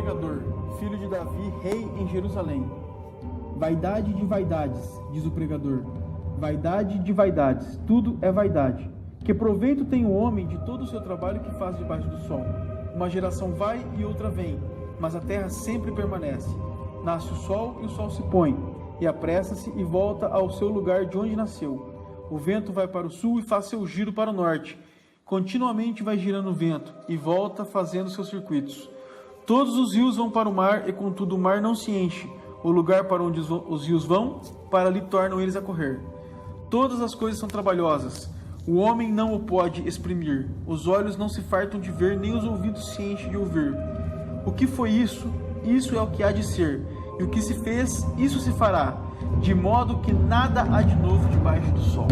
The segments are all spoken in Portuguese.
pregador, filho de Davi, rei em Jerusalém. Vaidade de vaidades, diz o pregador. Vaidade de vaidades, tudo é vaidade. Que proveito tem o homem de todo o seu trabalho que faz debaixo do sol? Uma geração vai e outra vem, mas a terra sempre permanece. Nasce o sol e o sol se põe, e apressa-se e volta ao seu lugar de onde nasceu. O vento vai para o sul e faz seu giro para o norte. Continuamente vai girando o vento e volta fazendo seus circuitos. Todos os rios vão para o mar e contudo o mar não se enche. O lugar para onde os rios vão, para ali tornam eles a correr. Todas as coisas são trabalhosas. O homem não o pode exprimir. Os olhos não se fartam de ver, nem os ouvidos se enchem de ouvir. O que foi isso? Isso é o que há de ser. E o que se fez, isso se fará. De modo que nada há de novo debaixo do sol.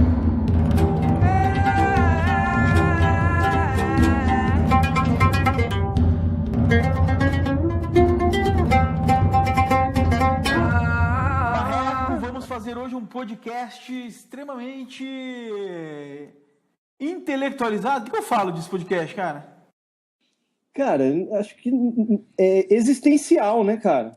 Vamos fazer hoje um podcast extremamente intelectualizado. O que eu falo desse podcast, cara? Cara, acho que é existencial, né, cara?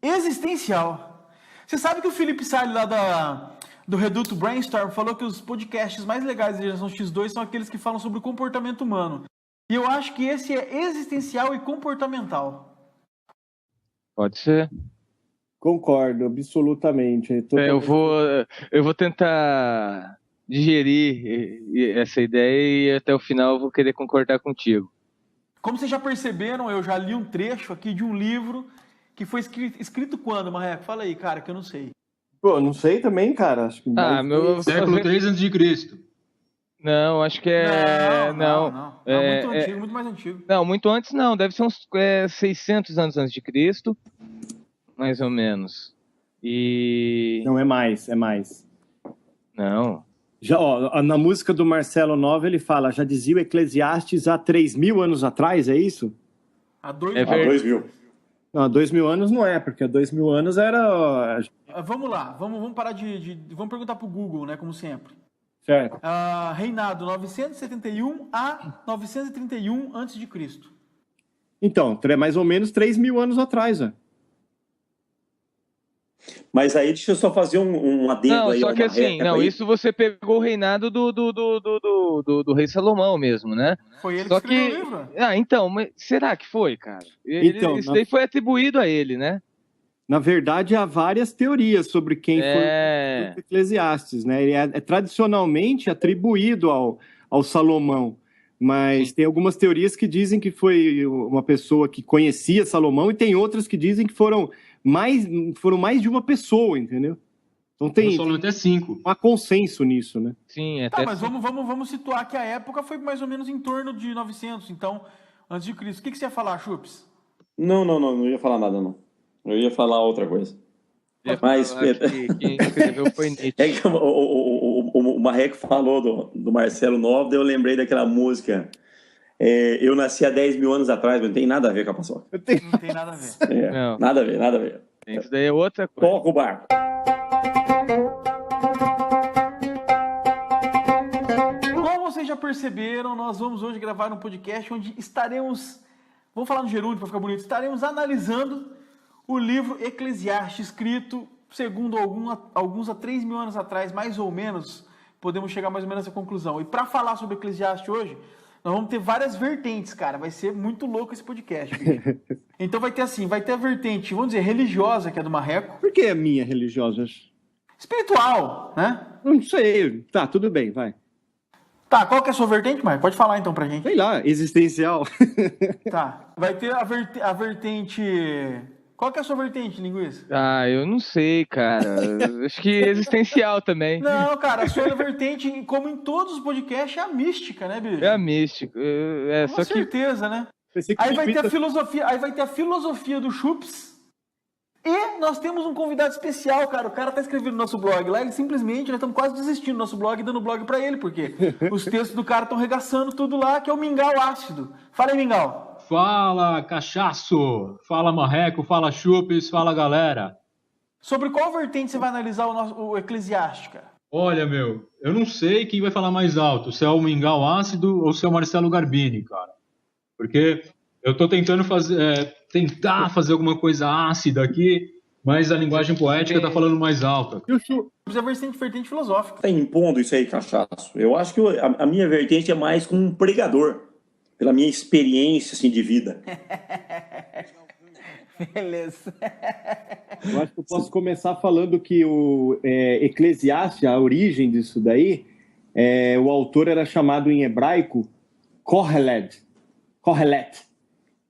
Existencial. Você sabe que o Felipe Salles lá do Reduto Brainstorm falou que os podcasts mais legais da geração X2 são aqueles que falam sobre o comportamento humano. E eu acho que esse é existencial e comportamental. Pode ser. Concordo, absolutamente. Eu vou tentar digerir essa ideia e até o final eu vou querer concordar contigo. Como vocês já perceberam, eu já li um trecho aqui de um livro que foi escrito quando, Marreco? Fala aí, cara, que eu não sei. Pô, não sei também, cara. Acho que século 3 a.C. Não, acho que é... Não, muito antigo, muito mais antigo. Não, muito antes não, deve ser uns 600 anos antes de Cristo, mais ou menos. Não, é mais. Não. Já, na música do Marcelo Nova ele fala, já dizia o Eclesiastes há 3.000 anos atrás, é isso? Há 2.000. Há 2.000. Não, há 2.000 anos não é, porque há 2.000 anos era... Vamos lá, vamos parar vamos perguntar pro Google, né, como sempre. Certo. Reinado 971 a 931 a.C. Então, mais ou menos 3.000 anos atrás, né? Mas aí deixa eu só fazer um adendo não, aí. Só que assim, isso você pegou o reinado do rei Salomão mesmo, né? Foi ele só que escreveu o livro? Então, mas será que foi, cara? Isso daí foi atribuído a ele, né? Na verdade, há várias teorias sobre quem foi o Eclesiastes, né? Ele é tradicionalmente atribuído ao Salomão, mas tem algumas teorias que dizem que foi uma pessoa que conhecia Salomão e tem outras que dizem que foram mais de uma pessoa, entendeu? Então tem até 5. Há consenso nisso, né? Sim, mas vamos situar que a época foi mais ou menos em torno de 900, então, antes de Cristo. O que você ia falar, Chups? Não ia falar nada, não. Eu ia falar outra coisa. Mas quem escreveu foi Nietzsche. É que o Marreco falou do Marcelo Nova, eu lembrei daquela música. Eu nasci há 10.000 anos atrás, mas não tem nada a ver com a paçoca. Não tem nada a ver. Nada a ver. Isso daí é outra coisa. Toca o barco. Como vocês já perceberam, nós vamos hoje gravar um podcast onde estaremos, vamos falar no gerúndio para ficar bonito, estaremos analisando o livro Eclesiastes, escrito, segundo alguns há 3.000 anos atrás, mais ou menos, podemos chegar mais ou menos a essa conclusão. E para falar sobre Eclesiastes hoje, nós vamos ter várias vertentes, cara. Vai ser muito louco esse podcast. Então vai ter a vertente, vamos dizer, religiosa, que é do Marreco. Por que é minha religiosa? Espiritual, né? Não sei. Tá, tudo bem, vai. Tá, qual que é a sua vertente, Marreco? Pode falar então pra gente. Sei lá, existencial. Tá, vai ter a vertente... Qual que é a sua vertente, Linguiça? Eu não sei, cara. Acho que existencial também. Não, cara, a sua vertente, como em todos os podcasts, é a mística, né, bicho? É a mística. Com certeza, né? Aí vai ter a filosofia do Chups. E nós temos um convidado especial, cara. O cara tá escrevendo no nosso blog lá, nós estamos quase desistindo do nosso blog e dando blog pra ele, porque os textos do cara estão regaçando tudo lá, que é o Mingau Ácido. Fala aí, Mingau. Fala, cachaço! Fala, Marreco! Fala, Chupes! Fala, galera! Sobre qual vertente você vai analisar o Eclesiastes, cara? Olha, eu não sei quem vai falar mais alto, se é o Mingau Ácido ou se é o Marcelo Garbini, cara. Porque Eu estou tentando tentar fazer alguma coisa ácida aqui, mas a linguagem poética está falando mais alta. E o Chupes é vertente filosófica. Tá impondo isso aí, Cachaço. Eu acho que a minha vertente é mais como um pregador, pela minha experiência assim, de vida. Beleza. Eu acho que eu posso começar falando que o Eclesiastes, a origem disso daí, o autor era chamado em hebraico Kohelet,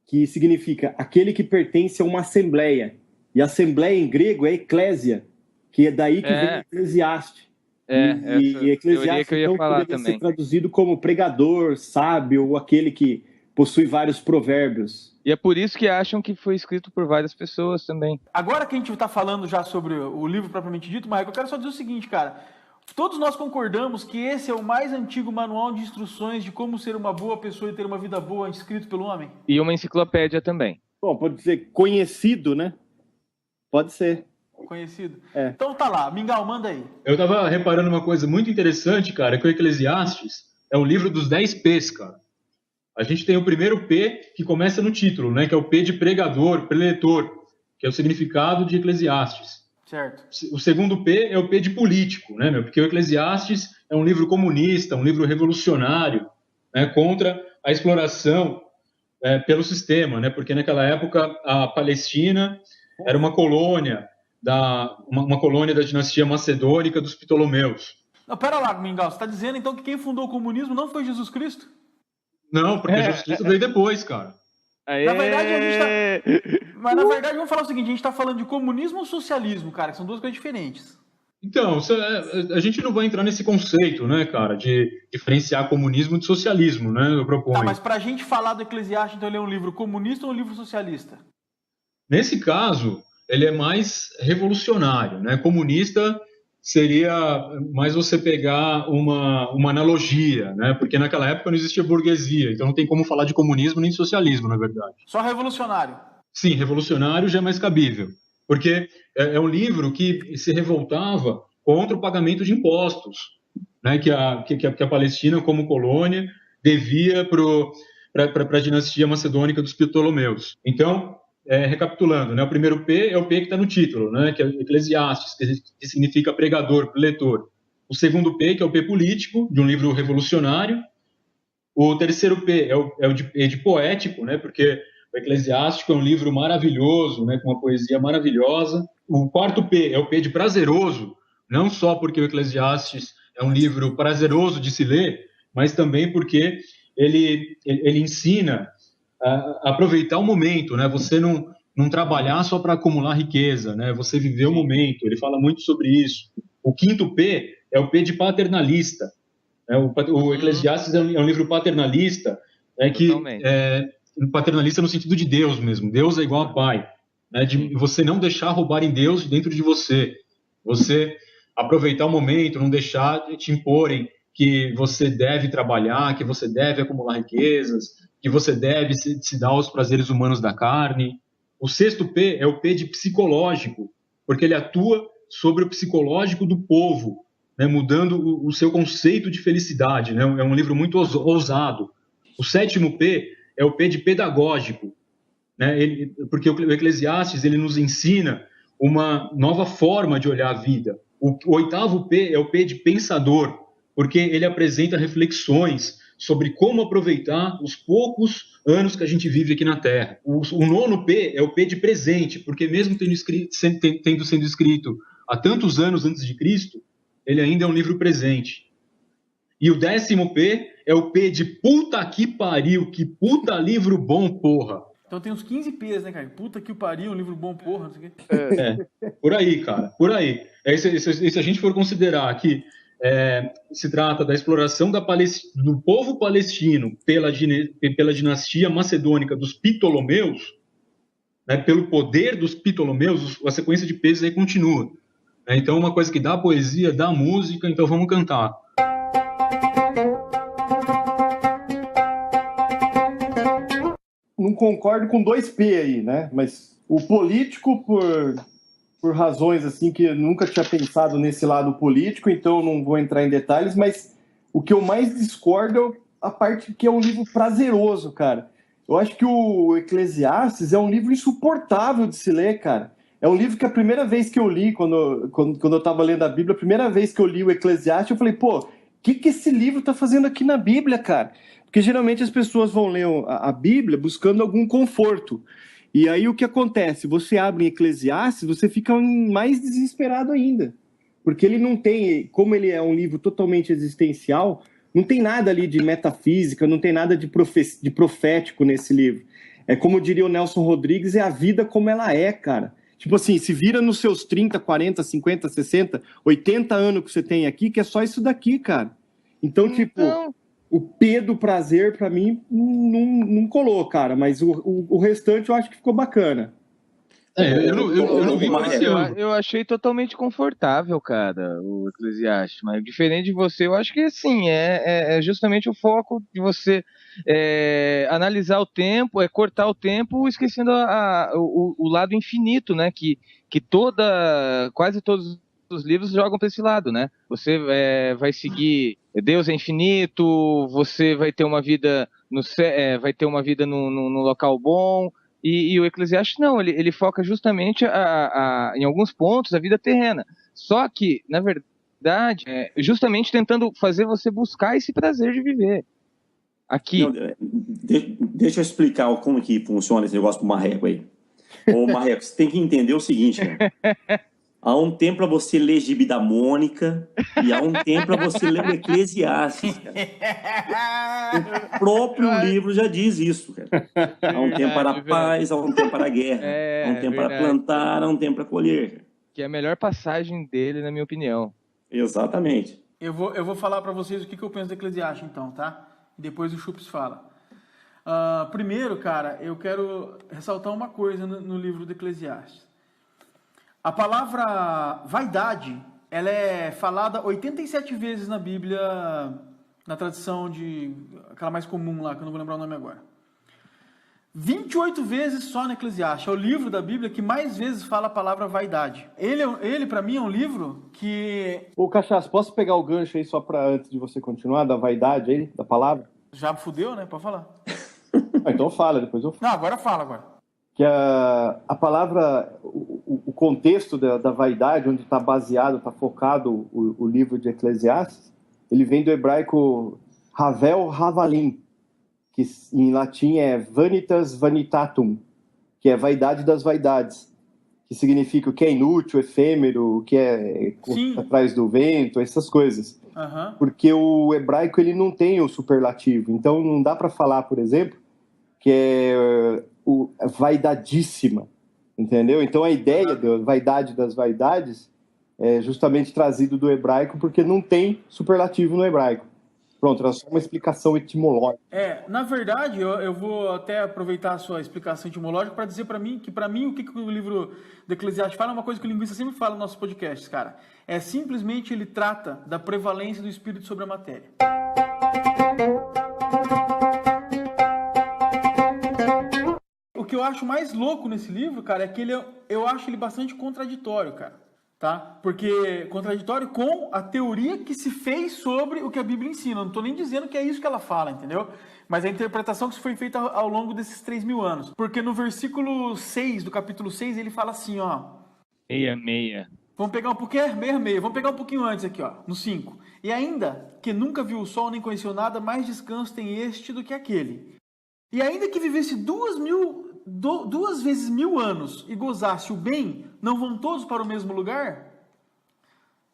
que significa aquele que pertence a uma assembleia. E assembleia em grego é eclésia, que é daí que vem Eclesiastes. E Eclesiastes que eu ia então falar poderia também. ser traduzido como pregador, sábio, ou aquele que possui vários provérbios. E é por isso que acham que foi escrito por várias pessoas também. Agora que a gente está falando já sobre o livro propriamente dito, Marco, eu quero só dizer o seguinte, cara. Todos nós concordamos que esse é o mais antigo manual de instruções de como ser uma boa pessoa e ter uma vida boa, escrito pelo homem? E uma enciclopédia também. Bom, pode dizer conhecido, né? Pode ser. Conhecido. É. Então tá lá, Mingau, manda aí. Eu tava reparando uma coisa muito interessante, cara, que o Eclesiastes é o livro dos 10 P's, cara. A gente tem o primeiro P que começa no título, né? Que é o P de pregador, preletor, que é o significado de Eclesiastes. Certo. O segundo P é o P de político, né, meu? Porque o Eclesiastes é um livro comunista, um livro revolucionário, né, contra a exploração pelo sistema, né? Porque naquela época a Palestina era uma colônia uma colônia da dinastia macedônica dos Ptolomeus. Não, pera lá, Mingau, você está dizendo então que quem fundou o comunismo não foi Jesus Cristo? Não, porque Jesus Cristo veio depois, cara. Na verdade, a gente tá... Mas na verdade, vamos falar o seguinte, a gente está falando de comunismo ou socialismo, cara, que são duas coisas diferentes. Então, a gente não vai entrar nesse conceito, né, cara, de diferenciar comunismo de socialismo, né, eu proponho. Tá, mas pra gente falar do Eclesiastes, então ele é um livro comunista ou um livro socialista? Nesse caso, ele é mais revolucionário, né? Comunista seria mais você pegar uma analogia, né? Porque naquela época não existia burguesia, então não tem como falar de comunismo nem de socialismo, na verdade. Só revolucionário. Sim, revolucionário já é mais cabível, porque é um livro que se revoltava contra o pagamento de impostos, né? Que a Palestina, como colônia, devia para a dinastia macedônica dos Ptolomeus. Então, recapitulando, né? O primeiro P é o P que está no título, né? Que é Eclesiastes, que significa pregador, leitor. O segundo P, que é o P político, de um livro revolucionário. O terceiro P é o de poético, né? Porque o Eclesiástico é um livro maravilhoso, né? Com uma poesia maravilhosa. O quarto P é o P de prazeroso, não só porque o Eclesiastes é um livro prazeroso de se ler, mas também porque ele ensina a aproveitar o momento, né? Você não trabalhar só para acumular riqueza, né? Você viver o momento. Ele fala muito sobre isso. O quinto P é o P de paternalista. O Eclesiastes é um livro paternalista, paternalista no sentido de Deus mesmo. Deus é igual a pai, né? De você não deixar roubarem Deus dentro de você. Você aproveitar o momento, não deixar te imporem que você deve trabalhar, que você deve acumular riquezas, que você deve se dar aos prazeres humanos da carne. O sexto P é o P de psicológico, porque ele atua sobre o psicológico do povo, né, mudando o seu conceito de felicidade, né? É um livro muito ousado. O sétimo P é o P de pedagógico, né? Porque o Eclesiastes ele nos ensina uma nova forma de olhar a vida. O oitavo P é o P de pensador, porque ele apresenta reflexões sobre como aproveitar os poucos anos que a gente vive aqui na Terra. O nono P é o P de presente, porque mesmo tendo sido escrito há tantos anos antes de Cristo, ele ainda é um livro presente. E o décimo P é o P de puta que pariu, que puta livro bom, porra. Então tem uns 15 P's, né, cara? Puta que pariu, um livro bom, porra, não sei o quê. Por aí, cara, por aí. Se a gente for considerar que se trata da exploração do povo palestino pela dinastia macedônica dos Ptolomeus, né, pelo poder dos Ptolomeus, a sequência de P's aí continua. Então, uma coisa que dá poesia, dá música, então vamos cantar. Não concordo com 2P aí, né? Mas o político, por razões assim que eu nunca tinha pensado nesse lado político, então não vou entrar em detalhes, mas o que eu mais discordo é a parte que é um livro prazeroso, cara. Eu acho que o Eclesiastes é um livro insuportável de se ler, cara. É um livro que a primeira vez que eu li, quando eu estava lendo a Bíblia, a primeira vez que eu li o Eclesiastes, eu falei, pô, o que esse livro está fazendo aqui na Bíblia, cara? Porque geralmente as pessoas vão ler a Bíblia buscando algum conforto. E aí o que acontece? Você abre em Eclesiastes, você fica mais desesperado ainda. Porque ele não tem, como ele é um livro totalmente existencial, não tem nada ali de metafísica, não tem nada de profético nesse livro. É como diria o Nelson Rodrigues, é a vida como ela é, cara. Tipo assim, se vira nos seus 30, 40, 50, 60, 80 anos que você tem aqui, que é só isso daqui, cara. Então, tipo, o P do prazer, pra mim, não colou, cara. Mas o restante eu acho que ficou bacana. Eu não vi eu achei totalmente confortável, cara, o Eclesiastes, mas diferente de você, eu acho que assim, é justamente o foco de você analisar o tempo, cortar o tempo, esquecendo o lado infinito, né, que quase todos os livros jogam para esse lado, né, você vai seguir, Deus é infinito, você vai ter uma vida vai ter uma vida num local bom. E o Eclesiastes não, ele foca justamente em alguns pontos a vida terrena. Só que, na verdade, justamente tentando fazer você buscar esse prazer de viver. Aqui. Não, deixa eu explicar como que funciona esse negócio pro Marreco aí. Ô, Marreco, você tem que entender o seguinte, cara. Há um tempo para você ler Gibi da Mônica e há um tempo para você ler o Eclesiastes, cara. O próprio livro já diz isso, cara. Há um tempo para a paz, há um tempo para a guerra. Há um tempo para plantar, há um tempo para colher. Cara. Que é a melhor passagem dele, na minha opinião. Exatamente. Eu vou falar para vocês o que eu penso do Eclesiastes, então, tá? E depois o Chups fala. Primeiro, cara, eu quero ressaltar uma coisa no livro do Eclesiastes. A palavra vaidade, ela é falada 87 vezes na Bíblia, na tradição aquela mais comum lá, que eu não vou lembrar o nome agora. 28 vezes só no Eclesiastes. É o livro da Bíblia que mais vezes fala a palavra vaidade. Ele para mim, é um livro que... Ô, Cachaça, posso pegar o gancho aí só para antes de você continuar, da vaidade aí, da palavra? Já fudeu, né? Pode falar. Então fala, depois eu falo. Não, agora fala, agora. Que a palavra, o contexto da vaidade, onde está baseado, está focado o livro de Eclesiastes, ele vem do hebraico Havel Havalim, que em latim é vanitas vanitatum, que é vaidade das vaidades, que significa o que é inútil, efêmero, o que é atrás do vento, essas coisas. Uhum. Porque o hebraico ele não tem o superlativo, então não dá para falar, por exemplo, que é vaidadíssima, entendeu? Então a ideia da vaidade das vaidades é justamente trazido do hebraico porque não tem superlativo no hebraico. Pronto, era só uma explicação etimológica. Na verdade, eu vou até aproveitar a sua explicação etimológica para dizer para mim o que o livro do Eclesiastes fala é uma coisa que o linguista sempre fala nos nossos podcasts, cara. É simplesmente ele trata da prevalência do espírito sobre a matéria. O que eu acho mais louco nesse livro, cara, é que eu acho ele bastante contraditório, cara, tá? Porque contraditório com a teoria que se fez sobre o que a Bíblia ensina. Eu não tô nem dizendo que é isso que ela fala, entendeu? Mas a interpretação que foi feita ao longo desses 3.000 anos. Porque no versículo 6 do capítulo 6, ele fala assim, ó... Meia. Vamos pegar um pouquinho... Meia. Vamos pegar um pouquinho antes aqui, ó, no 5. E ainda que nunca viu o sol nem conheceu nada, mais descanso tem este do que aquele. E ainda que vivesse 2 vezes 1.000 anos e gozasse o bem, não vão todos para o mesmo lugar?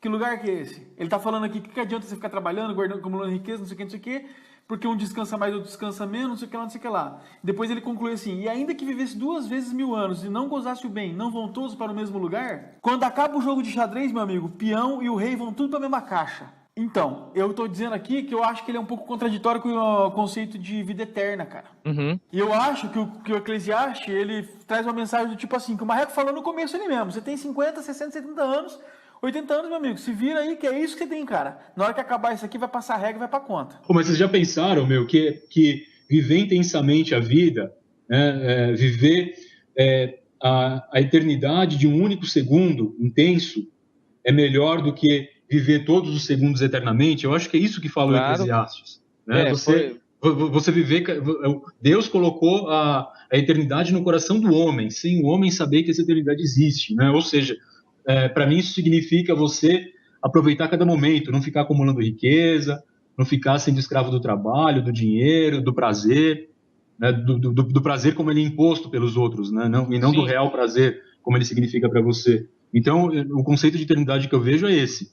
Que lugar que é esse? Ele está falando aqui que adianta você ficar trabalhando, guardando, acumulando riqueza, não sei o que, porque um descansa mais, outro descansa menos, não sei o que lá. Depois ele conclui assim, e ainda que vivesse 2 vezes 1.000 anos e não gozasse o bem, não vão todos para o mesmo lugar? Quando acaba o jogo de xadrez, meu amigo, o peão e o rei vão tudo para a mesma caixa. Então, eu tô dizendo aqui que eu acho que ele é um pouco contraditório com o conceito de vida eterna, cara. Uhum. E eu acho que o Eclesiastes, ele traz uma mensagem do tipo assim, que o Marreco falou no começo ali mesmo. Você tem 50, 60, 70 anos, 80 anos, meu amigo. Se vira aí que é isso que você tem, cara. Na hora que acabar isso aqui, vai passar a regra e vai pra conta. Pô, mas vocês já pensaram, que viver intensamente a vida, né, viver a eternidade de um único segundo intenso é melhor do que viver todos os segundos eternamente? Eu acho que é isso que fala o Eclesiastes. Né? você viver... Deus colocou a eternidade no coração do homem, sem o homem saber que essa eternidade existe, né? Ou seja, para mim isso significa você aproveitar cada momento, não ficar acumulando riqueza, não ficar sendo escravo do trabalho, do dinheiro, do prazer, né? do prazer como ele é imposto pelos outros, né? E não do real prazer como ele significa para você. Então, o conceito de eternidade que eu vejo é esse.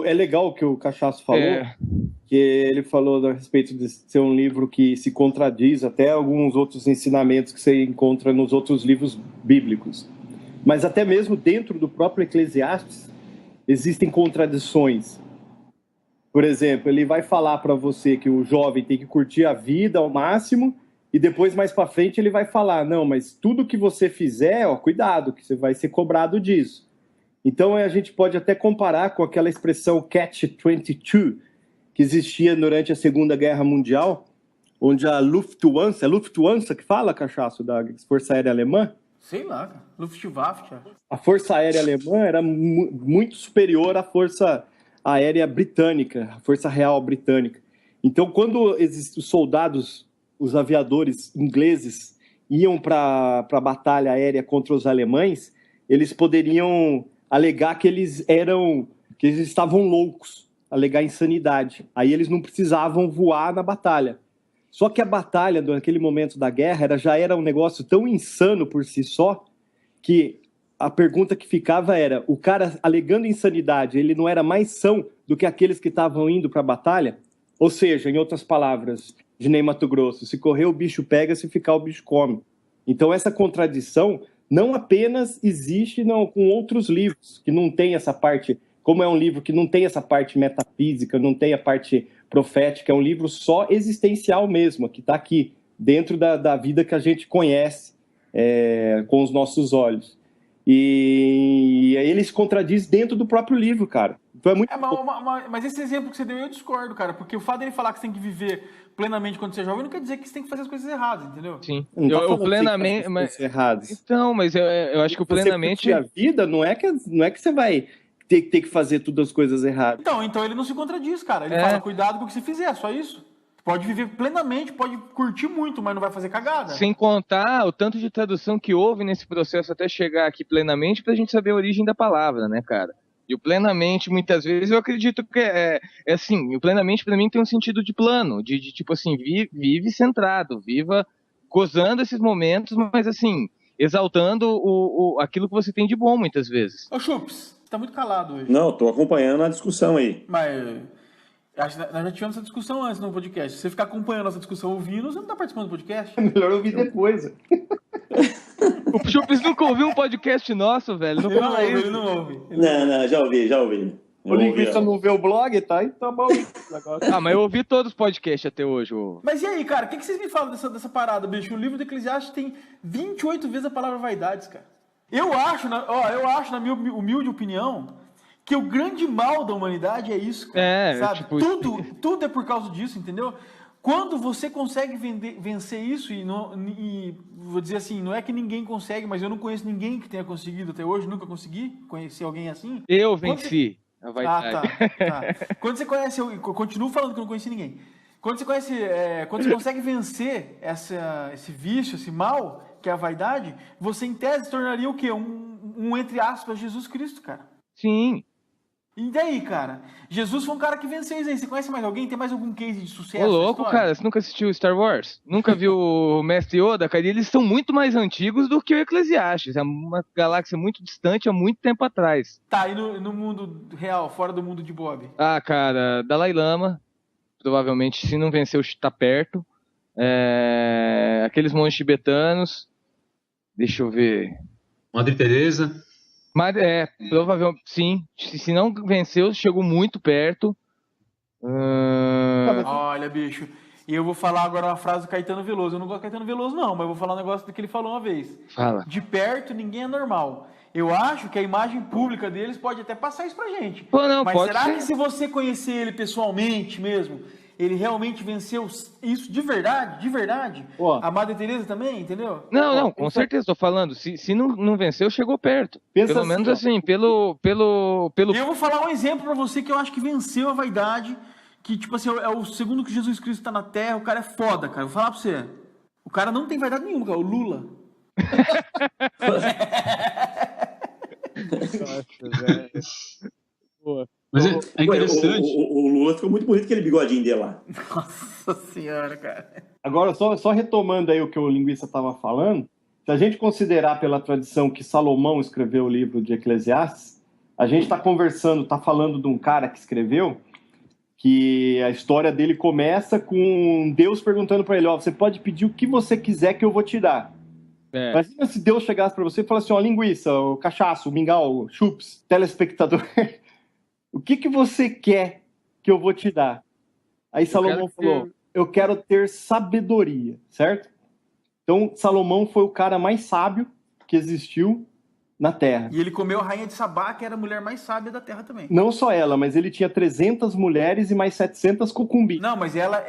É legal o que o Cachaço falou, que ele falou a respeito de ser um livro que se contradiz até alguns outros ensinamentos que você encontra nos outros livros bíblicos. Mas até mesmo dentro do próprio Eclesiastes existem contradições. Por exemplo, ele vai falar para você que o jovem tem que curtir a vida ao máximo e depois, mais para frente, ele vai falar, não, mas tudo que você fizer, cuidado, que você vai ser cobrado disso. Então, a gente pode até comparar com aquela expressão Catch-22, que existia durante a Segunda Guerra Mundial, onde a Luftwaffe, é Luftwaffe que fala, Cachaço, da Força Aérea Alemã? Sei lá, cara. Luftwaffe. A Força Aérea Alemã era muito superior à Força Aérea Britânica, a Força Real Britânica. Então, quando os soldados, os aviadores ingleses, iam para a batalha aérea contra os alemães, eles poderiam alegar que eles estavam loucos, alegar insanidade. Aí eles não precisavam voar na batalha. Só que a batalha, naquele momento da guerra, já era um negócio tão insano por si só, que a pergunta que ficava era, o cara alegando insanidade, ele não era mais são do que aqueles que estavam indo para a batalha? Ou seja, em outras palavras, de Ney Mato Grosso, se correr o bicho pega, se ficar o bicho come. Então essa contradição não apenas existe com outros livros, que não tem essa parte, como é um livro que não tem essa parte metafísica, não tem a parte profética, é um livro só existencial mesmo, que está aqui, dentro da vida que a gente conhece com os nossos olhos. E aí ele se contradiz dentro do próprio livro, cara. Então é muito... mas esse exemplo que você deu, eu discordo, cara, porque o fato dele falar que você tem que viver plenamente quando você é jovem não quer dizer que você tem que fazer as coisas erradas, entendeu? Sim. Eu plenamente... Então, mas eu acho que o plenamente... A vida não é que você vai ter que fazer todas as coisas erradas. Então ele não se contradiz, cara. Ele fala, cuidado com o que você fizer, só isso. Pode viver plenamente, pode curtir muito, mas não vai fazer cagada. Sem contar o tanto de tradução que houve nesse processo até chegar aqui plenamente pra gente saber a origem da palavra, né, cara? E o plenamente, muitas vezes, eu acredito que é assim, o plenamente pra mim tem um sentido de plano, de tipo assim, vive centrado, viva gozando esses momentos, mas assim, exaltando aquilo que você tem de bom, muitas vezes. Ô, Chups, você tá muito calado hoje. Não, tô acompanhando a discussão aí. Mas... nós já tivemos essa discussão antes no podcast. Se você ficar acompanhando essa discussão ouvindo, você não tá participando do podcast. É melhor ouvir depois. O Chups nunca ouviu um podcast nosso, velho. Ele não ouve. Não, já ouvi. O linguista não vê o blog, tá? Então bom. Mas eu ouvi todos os podcasts até hoje. Mas e aí, cara? O que vocês me falam dessa parada, bicho? O livro do Eclesiastes tem 28 vezes a palavra vaidades, cara. Eu acho, na minha humilde opinião, que o grande mal da humanidade é isso, cara, sabe? Tipo... Tudo é por causa disso, entendeu? Quando você consegue vencer isso, e vou dizer assim, não é que ninguém consegue, mas eu não conheço ninguém que tenha conseguido até hoje, nunca consegui conhecer alguém assim. Eu venci a vaidade. Tá. Quando você conhece, eu continuo falando que eu não conheci ninguém. Quando você consegue vencer esse vício, esse mal, que é a vaidade, você em tese se tornaria o quê? Um entre aspas, Jesus Cristo, cara. Sim. E daí, cara? Jesus foi um cara que venceu isso aí. Você conhece mais alguém? Tem mais algum case de sucesso? Ô, louco, cara. Você nunca assistiu Star Wars? Nunca viu o Mestre Yoda? Cara, eles são muito mais antigos do que o Eclesiastes. É uma galáxia muito distante há muito tempo atrás. Tá, e no mundo real, fora do mundo de Bob? Ah, cara, Dalai Lama. Provavelmente, se não venceu, tá perto. Aqueles monges tibetanos. Deixa eu ver. Madre Teresa. Mas provavelmente sim. Se não venceu, chegou muito perto. Olha, bicho. E eu vou falar agora uma frase do Caetano Veloso. Eu não gosto do Caetano Veloso, não, mas eu vou falar um negócio do que ele falou uma vez. Fala. De perto, ninguém é normal. Eu acho que a imagem pública deles pode até passar isso pra gente. Pô, não, mas pode será ser. Que se você conhecer ele pessoalmente mesmo, ele realmente venceu isso de verdade? De verdade? A Madre Teresa também, entendeu? Não, com certeza, tô falando. Se não venceu, chegou perto. Pelo menos assim, pelo... Eu vou falar um exemplo pra você que eu acho que venceu a vaidade que, tipo assim, é o segundo que Jesus Cristo tá na Terra, o cara é foda, cara. Vou falar pra você. O cara não tem vaidade nenhuma, cara. O Lula. Nossa, velho. Pô. Mas é interessante. O Lula ficou muito bonito aquele bigodinho dele lá. Nossa senhora, cara. Agora, só retomando aí o que o linguista estava falando, se a gente considerar pela tradição que Salomão escreveu o livro de Eclesiastes, a gente está falando de um cara que escreveu, que a história dele começa com Deus perguntando para ele, você pode pedir o que você quiser que eu vou te dar. Imagina se Deus chegasse para você e falasse assim, linguiça, o cachaço, o mingau, o chups, telespectador, o que você quer que eu vou te dar? Aí Salomão falou, eu quero ter sabedoria, certo? Então Salomão foi o cara mais sábio que existiu na Terra. E ele comeu a rainha de Sabá, que era a mulher mais sábia da Terra também. Não só ela, mas ele tinha 300 mulheres e mais 700 concubinas. Não, mas ela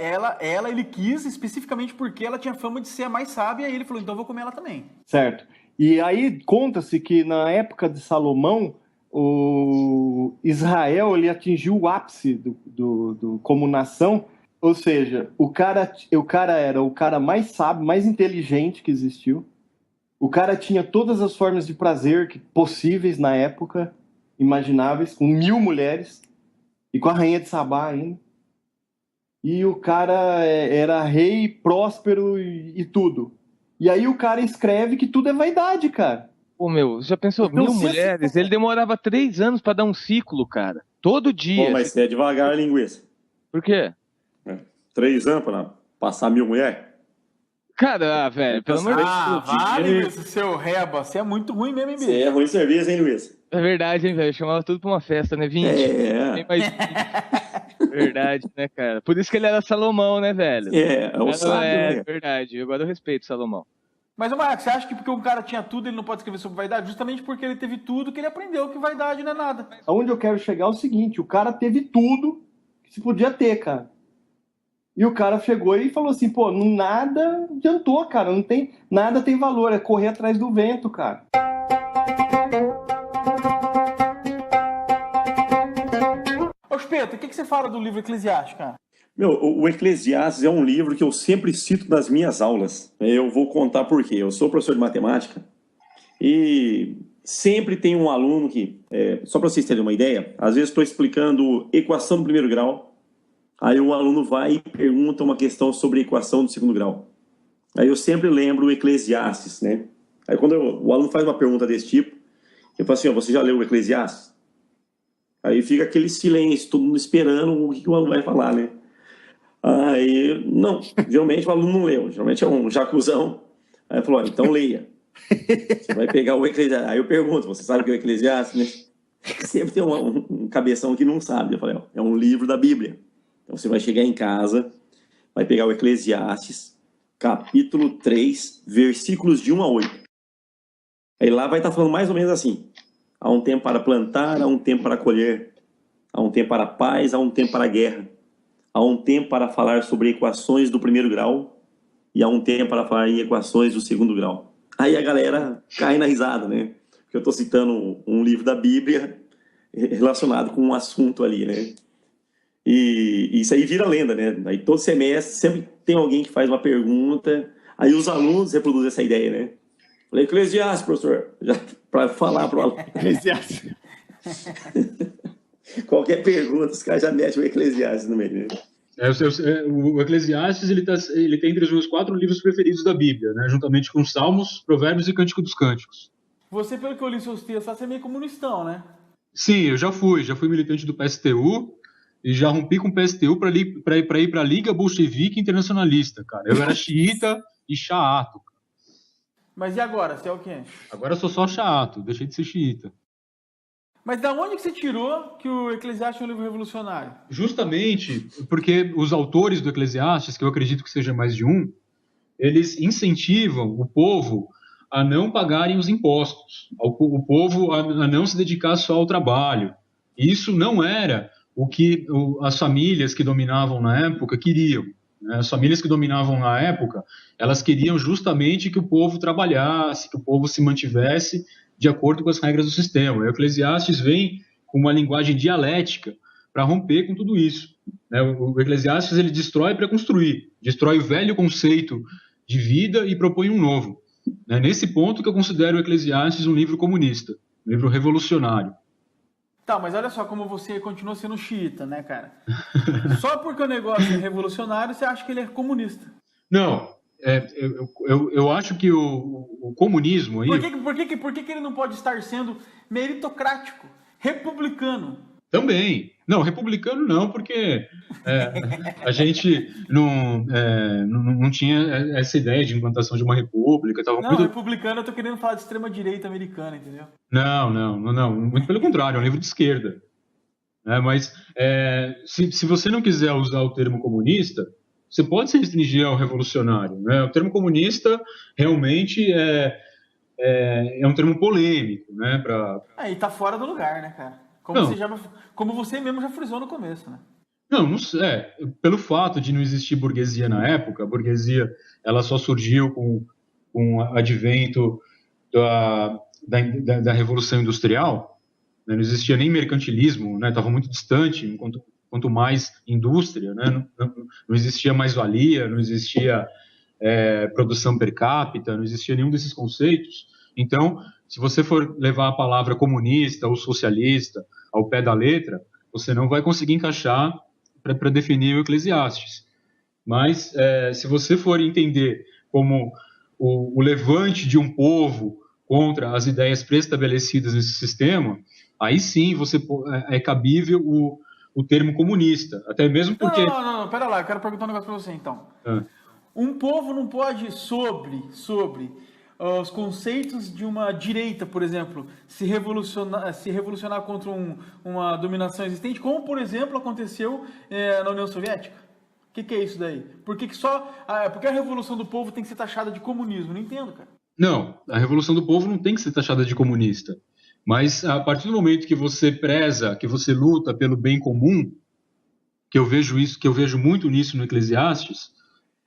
ele quis especificamente porque ela tinha fama de ser a mais sábia, e ele falou, então eu vou comer ela também. Certo. E aí conta-se que na época de Salomão, o Israel ele atingiu o ápice como nação, ou seja, o cara era o cara mais sábio, mais inteligente que existiu. O cara tinha todas as formas de prazer possíveis na época, imagináveis, com 1000 mulheres, e com a rainha de Sabá ainda. E o cara era rei, próspero e tudo. E aí o cara escreve que tudo é vaidade, cara. Pô, meu, já pensou? Então, 1000 mulheres? Ele demorava 3 anos pra dar um ciclo, cara. Todo dia. Pô, mas você é devagar, linguiça. Por quê? 3 anos pra passar 1000 mulheres? Cara, velho, pelo amor de Deus. Vale, Luiz, seu reba. Você é muito ruim mesmo, hein, bicho? Você é ruim de serviço, hein, Luiz? É verdade, hein, velho? Eu chamava tudo pra uma festa, né? 20. Tem mais 20. Verdade, né, cara? Por isso que ele era Salomão, né, velho? É o sábio, né? Verdade. Agora eu respeito Salomão. Mas, Marcos, você acha que porque um cara tinha tudo, ele não pode escrever sobre vaidade? Justamente porque ele teve tudo, que ele aprendeu que vaidade não é nada. Aonde eu quero chegar é o seguinte, o cara teve tudo que se podia ter, cara. E o cara chegou e falou assim, pô, nada adiantou, cara, nada tem valor, é correr atrás do vento, cara. Ô, Espeto, o que você fala do livro Eclesiastes, cara? Meu, o Eclesiastes é um livro que eu sempre cito nas minhas aulas. Eu vou contar por quê. Eu sou professor de matemática e sempre tem um aluno que, só para vocês terem uma ideia, às vezes estou explicando equação do primeiro grau, aí o aluno vai e pergunta uma questão sobre equação do segundo grau. Aí eu sempre lembro o Eclesiastes, né? Aí quando o aluno faz uma pergunta desse tipo, eu falo assim, você já leu o Eclesiastes? Aí fica aquele silêncio, todo mundo esperando o que o aluno vai falar, né? Aí, não, geralmente o aluno não leu, geralmente é um jacuzão. Aí eu falo, então leia. Você vai pegar o Eclesiastes. Aí eu pergunto, você sabe o que é o Eclesiastes, né? Sempre tem um cabeção que não sabe. Eu falei, é um livro da Bíblia. Então você vai chegar em casa, vai pegar o Eclesiastes, capítulo 3, versículos de 1 a 8. Aí lá vai estar falando mais ou menos assim. Há um tempo para plantar, há um tempo para colher. Há um tempo para a paz, há um tempo para a guerra. Há um tempo para falar sobre equações do primeiro grau e há um tempo para falar em equações do segundo grau. Aí a galera cai na risada, né? Porque eu estou citando um livro da Bíblia relacionado com um assunto ali, né? E isso aí vira lenda, né? Aí todo semestre sempre tem alguém que faz uma pergunta, aí os alunos reproduzem essa ideia, né? Falei, Eclesiastes, professor, já para falar para o aluno. Eclesiastes. Qualquer pergunta, os caras já metem o Eclesiastes no meio. Né? O Eclesiastes ele tem entre os meus 4 livros preferidos da Bíblia, né? Juntamente com Salmos, Provérbios e Cântico dos Cânticos. Você, pelo que eu li seus textos, você é meio comunistão, né? Sim, eu já fui militante do PSTU e já rompi com o PSTU para ir para a Liga Bolchevique Internacionalista, cara. Eu era xiita e chato. Mas e agora? Você é o quê? Agora eu sou só chato, deixei de ser xiita. Mas da onde que você tirou que o Eclesiastes é um livro revolucionário? Justamente porque os autores do Eclesiastes, que eu acredito que seja mais de um, eles incentivam o povo a não pagarem os impostos, o povo a não se dedicar só ao trabalho. Isso não era o que as famílias que dominavam na época queriam. Né? As famílias que dominavam na época, elas queriam justamente que o povo trabalhasse, que o povo se mantivesse de acordo com as regras do sistema. O Eclesiastes vem com uma linguagem dialética para romper com tudo isso. Né? O Eclesiastes ele destrói para construir, destrói o velho conceito de vida e propõe um novo. É nesse ponto que eu considero o Eclesiastes um livro comunista, um livro revolucionário. Tá, mas olha só como você continua sendo xiita, né, cara? Só porque o negócio é revolucionário, você acha que ele é comunista. Não, eu acho que o comunismo... Aí... Por que ele não pode estar sendo meritocrático, republicano? Também. Não, republicano não, porque a gente não tinha essa ideia de implantação de uma república. Republicano eu tô querendo falar de extrema-direita americana, entendeu? Não. Muito pelo contrário, é um livro de esquerda. Mas se você não quiser usar o termo comunista, você pode se restringir ao revolucionário. Né? O termo comunista realmente é um termo polêmico. Né, Aí tá fora do lugar, né, cara? Como você mesmo já frisou no começo, né? Não sei. Pelo fato de não existir burguesia na época, a burguesia ela só surgiu com o advento da Revolução Industrial, né? Não existia nem mercantilismo, né? Estava muito distante, quanto mais indústria, né? Não existia mais-valia, não existia produção per capita, não existia nenhum desses conceitos. Então, se você for levar a palavra comunista ou socialista ao pé da letra, você não vai conseguir encaixar para definir o Eclesiastes. Mas, se você for entender como o levante de um povo contra as ideias pré-estabelecidas nesse sistema, aí sim é cabível o termo comunista. Até mesmo porque... Não, pera lá, eu quero perguntar um negócio para você, então. Um povo não pode, sobre os conceitos de uma direita, por exemplo, se revolucionar contra uma dominação existente, como, por exemplo, aconteceu na União Soviética. O que é isso daí? Por que a Revolução do Povo tem que ser taxada de comunismo? Não entendo, cara. Não, a Revolução do Povo não tem que ser taxada de comunista. Mas a partir do momento que você preza, que você luta pelo bem comum, que eu vejo muito nisso no Eclesiastes,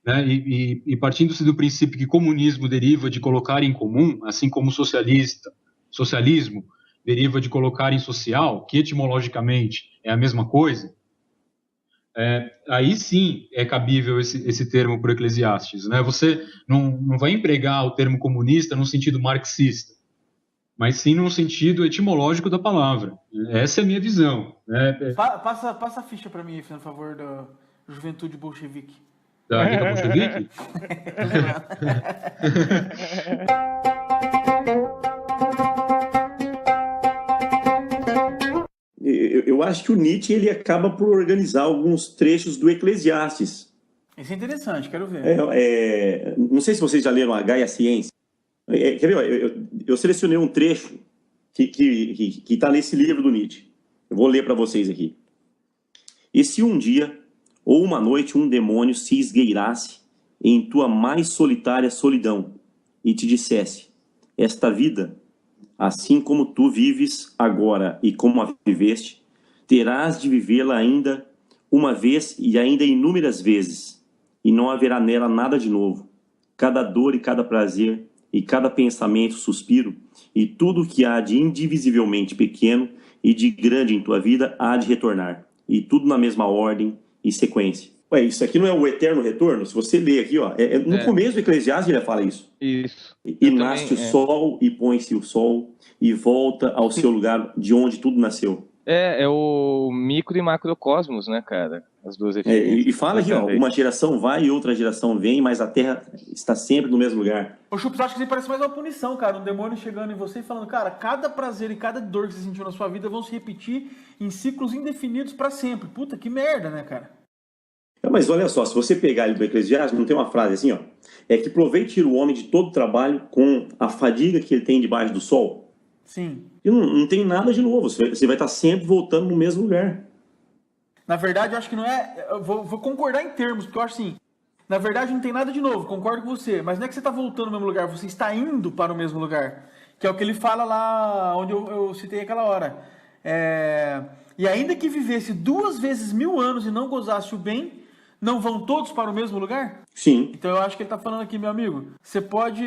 né, e partindo-se do princípio que comunismo deriva de colocar em comum, assim como socialismo deriva de colocar em social, que etimologicamente é a mesma coisa, aí sim é cabível esse termo para o Eclesiastes. Né? Você não vai empregar o termo comunista no sentido marxista, mas sim no sentido etimológico da palavra. Essa é a minha visão. Né? Passa a ficha para mim, por favor, da Juventude Bolchevique. Da Liga Bolchevique? Eu acho que o Nietzsche ele acaba por organizar alguns trechos do Eclesiastes. Isso é interessante, quero ver. Não sei se vocês já leram a Gaia Ciência. Quer ver? Eu selecionei um trecho que está nesse livro do Nietzsche. Eu vou ler para vocês aqui. E se um dia ou uma noite um demônio se esgueirasse em tua mais solitária solidão e te dissesse: esta vida, assim como tu vives agora e como a viveste, terás de vivê-la ainda uma vez e ainda inúmeras vezes, e não haverá nela nada de novo. Cada dor e cada prazer, e cada pensamento, suspiro, e tudo que há de indivisivelmente pequeno e de grande em tua vida há de retornar, e tudo na mesma ordem e sequência. Isso aqui não é o eterno retorno? Se você ler aqui, no começo do Eclesiastes ele fala isso. Isso. E nasce o sol, e põe-se o sol, e volta ao seu lugar de onde tudo nasceu. É o micro e macrocosmos, né, cara? As duas referências. E fala aqui, uma geração vai e outra geração vem, mas a Terra está sempre no mesmo lugar. Ô, Chups, acho que isso parece mais uma punição, cara. Um demônio chegando em você e falando, cara, cada prazer e cada dor que você sentiu na sua vida vão se repetir em ciclos indefinidos para sempre. Puta, que merda, né, cara? Mas olha só, se você pegar ele do Eclesiastes, não tem uma frase assim, é que proveite o homem de todo trabalho com a fadiga que ele tem debaixo do sol. Sim. E não tem nada de novo, você vai estar sempre voltando no mesmo lugar. Na verdade, eu acho que não é... Eu vou concordar em termos, porque eu acho assim... Na verdade, não tem nada de novo, concordo com você. Mas não é que você está voltando no mesmo lugar, você está indo para o mesmo lugar. Que é o que ele fala lá onde eu citei aquela hora. E ainda que vivesse 2 vezes 1000 anos e não gozasse o bem, não vão todos para o mesmo lugar? Sim. Então eu acho que ele tá falando aqui, meu amigo, você pode,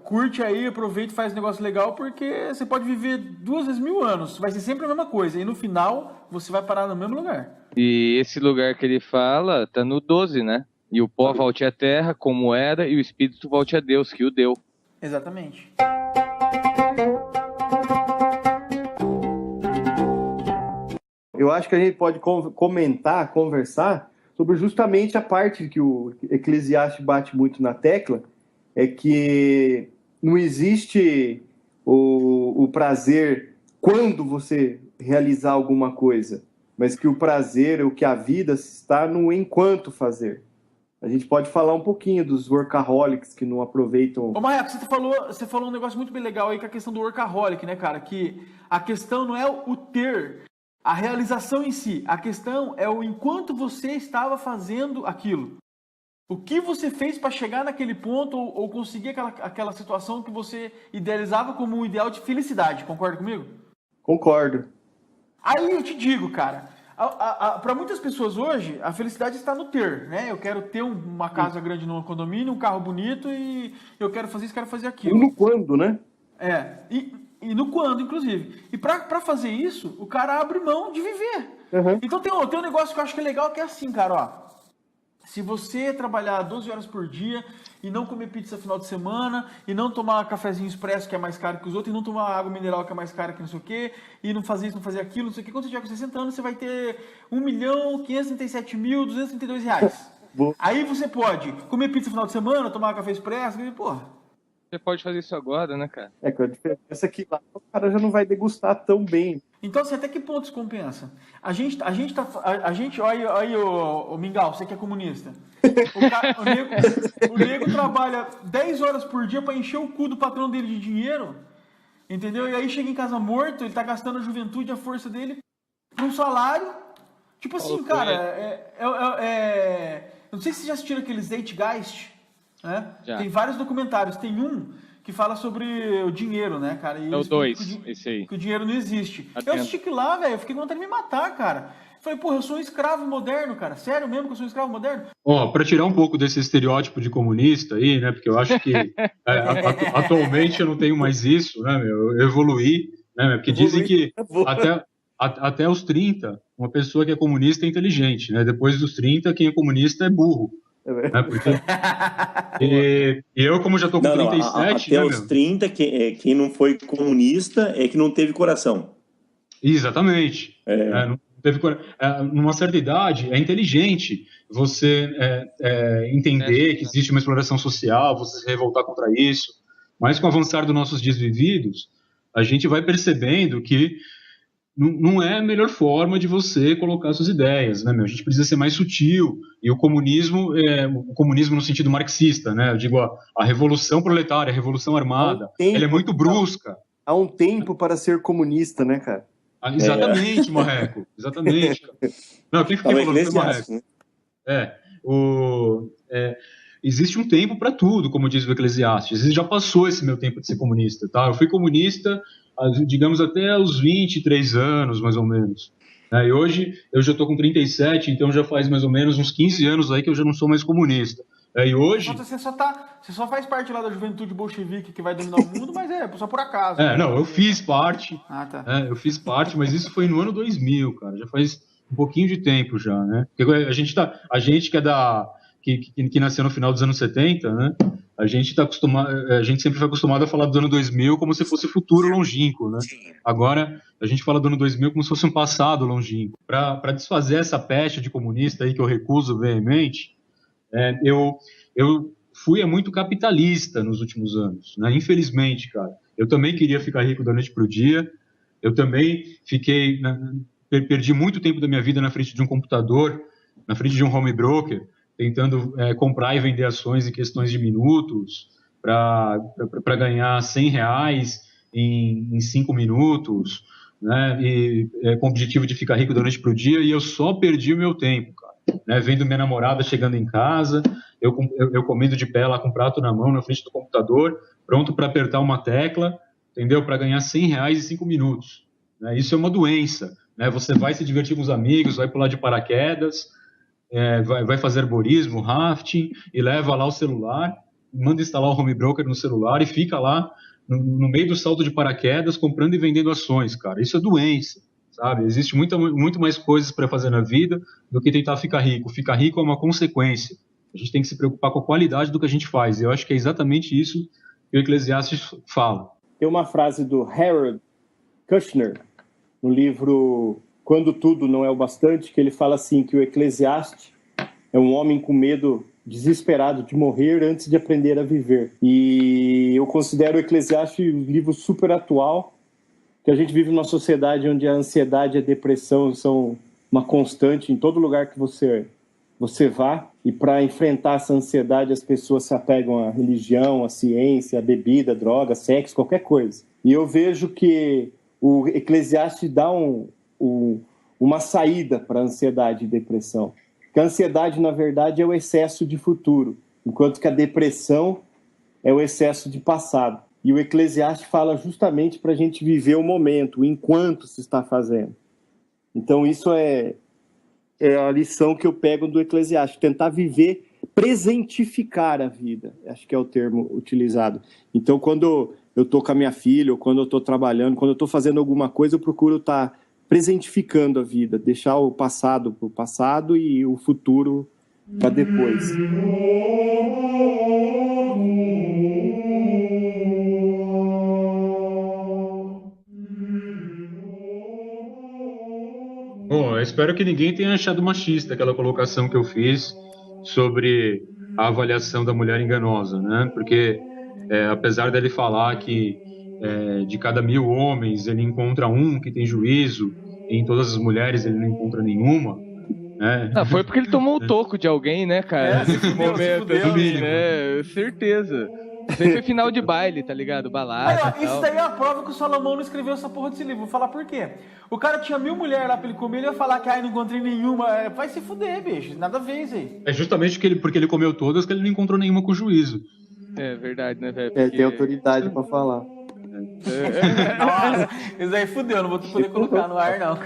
curte aí, aproveita e faz um negócio legal, porque você pode viver 2 vezes 1000 anos, vai ser sempre a mesma coisa, e no final você vai parar no mesmo lugar. E esse lugar que ele fala tá no 12, né? E o pó volte à terra como era, e o espírito volte a Deus, que o deu. Exatamente. Eu acho que a gente pode conversar sobre justamente a parte que o Eclesiastes bate muito na tecla, é que não existe o prazer quando você realizar alguma coisa, mas que o prazer, o que a vida está no enquanto fazer. A gente pode falar um pouquinho dos workaholics que não aproveitam... Ô, Marreco, você falou um negócio muito bem legal aí com a questão do workaholic, né, cara? Que a questão não é o ter, a realização em si. A questão é o enquanto você estava fazendo aquilo. O que você fez para chegar naquele ponto ou conseguir aquela situação que você idealizava como um ideal de felicidade. Concorda comigo? Concordo. Aí eu te digo, cara, para muitas pessoas hoje, a felicidade está no ter, né? Eu quero ter uma casa grande no condomínio, um carro bonito e eu quero fazer isso, quero fazer aquilo. E no quando, né? E no quando, inclusive. E para fazer isso, o cara abre mão de viver. Uhum. Então tem um negócio que eu acho que é legal, que é assim, cara, ó. Se você trabalhar 12 horas por dia e não comer pizza final de semana, e não tomar cafezinho expresso, que é mais caro que os outros, e não tomar água mineral, que é mais cara que não sei o quê, e não fazer isso, não fazer aquilo, não sei o quê, quando você tiver com 60 anos, você vai ter R$1.537.232. Aí você pode comer pizza final de semana, tomar café expresso, e, porra. Você pode fazer isso agora, né, cara? É que a diferença é que lá o cara já não vai degustar tão bem. Então, assim, até que ponto isso compensa? A gente olha aí, o Mingau, você que é comunista. O nego trabalha 10 horas por dia para encher o cu do patrão dele de dinheiro, entendeu? E aí chega em casa morto, ele tá gastando a juventude, a força dele, pra um salário. Tipo assim, cara, não sei se vocês já assistiram aqueles Zeitgeist, né? Já. Tem vários documentários. Tem um que fala sobre o dinheiro, né, cara? E é o 2, esse aí. Que o dinheiro não existe. Atento. Eu assisti aquilo lá, velho, eu fiquei com vontade de me matar, cara. Falei, porra, eu sou um escravo moderno, cara. Sério mesmo que eu sou um escravo moderno? Ó, para tirar um pouco desse estereótipo de comunista aí, né? Porque eu acho que atualmente eu não tenho mais isso, né, meu? Eu evoluí, né? Porque dizem que até os 30, uma pessoa que é comunista é inteligente, né? Depois dos 30, quem é comunista é burro. Né? Porque... e eu, como já tô com 37... Até os 30, quem não foi comunista é que não teve coração. Exatamente. Não teve numa certa idade, é inteligente você entender que existe uma exploração social, você se revoltar contra isso, mas com o avançar dos nossos dias vividos, a gente vai percebendo que não é a melhor forma de você colocar suas ideias, né, meu? A gente precisa ser mais sutil, e o comunismo no sentido marxista, né? Eu digo, a revolução proletária, a revolução armada, ela é muito brusca. Há um tempo para ser comunista, né, cara? Exatamente, Marreco, exatamente. Não, quem falou foi o Marreco. Existe um tempo para tudo, como diz o Eclesiastes. Já passou esse meu tempo de ser comunista, tá? Eu fui comunista, digamos, até os 23 anos, mais ou menos. E hoje eu já estou com 37, então já faz mais ou menos uns 15 anos aí que eu já não sou mais comunista. E hoje... Você só faz parte lá da juventude bolchevique que vai dominar o mundo, mas só por acaso. Não, eu fiz parte. Tá. Eu fiz parte, mas isso foi no ano 2000, cara. Já faz um pouquinho de tempo já, né? Porque a gente que é que nasceu no final dos anos 70, né? A gente sempre foi acostumado a falar do ano 2000 como se fosse futuro longínquo, né? Agora, a gente fala do ano 2000 como se fosse um passado longínquo. Para desfazer essa peste de comunista aí que eu recuso veemente, eu fui muito capitalista nos últimos anos, né? Infelizmente, cara. Eu também queria ficar rico da noite para o dia. Eu também perdi muito tempo da minha vida na frente de um computador, na frente de um home broker, tentando comprar e vender ações em questões de minutos para ganhar R$100 em 5 minutos, né? E com o objetivo de ficar rico da noite para o dia, e eu só perdi o meu tempo, cara, né? Vendo minha namorada chegando em casa, eu comendo de pé lá com o prato na mão, na frente do computador, pronto para apertar uma tecla, entendeu? Para ganhar R$100 em 5 minutos. Né? Isso é uma doença, né? Você vai se divertir com os amigos, vai pular de paraquedas, vai fazer arborismo, rafting, e leva lá o celular, manda instalar o home broker no celular e fica lá no meio do salto de paraquedas comprando e vendendo ações, cara. Isso é doença, sabe? Existe muito mais coisas para fazer na vida do que tentar ficar rico. Ficar rico é uma consequência. A gente tem que se preocupar com a qualidade do que a gente faz. E eu acho que é exatamente isso que o Eclesiastes fala. Tem uma frase do Harold Kushner, no livro Quando Tudo Não É o Bastante, que ele fala assim, que o Eclesiastes é um homem com medo desesperado de morrer antes de aprender a viver. E eu considero o Eclesiastes um livro super atual, que a gente vive numa sociedade onde a ansiedade e a depressão são uma constante em todo lugar que você vá. E para enfrentar essa ansiedade, as pessoas se apegam à religião, à ciência, à bebida, droga, sexo, qualquer coisa. E eu vejo que o Eclesiastes dá uma saída para a ansiedade e depressão. Porque a ansiedade, na verdade, é o excesso de futuro, enquanto que a depressão é o excesso de passado. E o Eclesiastes fala justamente para a gente viver o momento, o enquanto se está fazendo. Então, isso é a lição que eu pego do Eclesiastes, tentar viver, presentificar a vida, acho que é o termo utilizado. Então, quando eu estou com a minha filha, ou quando eu estou trabalhando, quando eu estou fazendo alguma coisa, eu procuro estar presentificando a vida, deixar o passado para o passado e o futuro para depois. Bom, eu espero que ninguém tenha achado machista aquela colocação que eu fiz sobre a avaliação da mulher enganosa, né? Porque apesar dele falar que de cada 1000 homens ele encontra um que tem juízo, e em todas as mulheres ele não encontra nenhuma, né? Foi porque ele tomou o toco de alguém, né, cara? Nesse momento, assim, né? Certeza. Isso aí foi final de baile, tá ligado? Balada. Isso daí é a prova que o Salomão não escreveu essa porra desse livro. Vou falar por quê. O cara tinha 1000 mulheres lá pra ele comer, ele ia falar que não encontrei nenhuma. Vai se fuder, bicho. Nada a ver isso aí. É justamente porque ele comeu todas que ele não encontrou nenhuma com juízo. É verdade, né, velho? Porque... tem autoridade pra falar. Nossa, isso aí fudeu, não vou poder colocar no ar, não.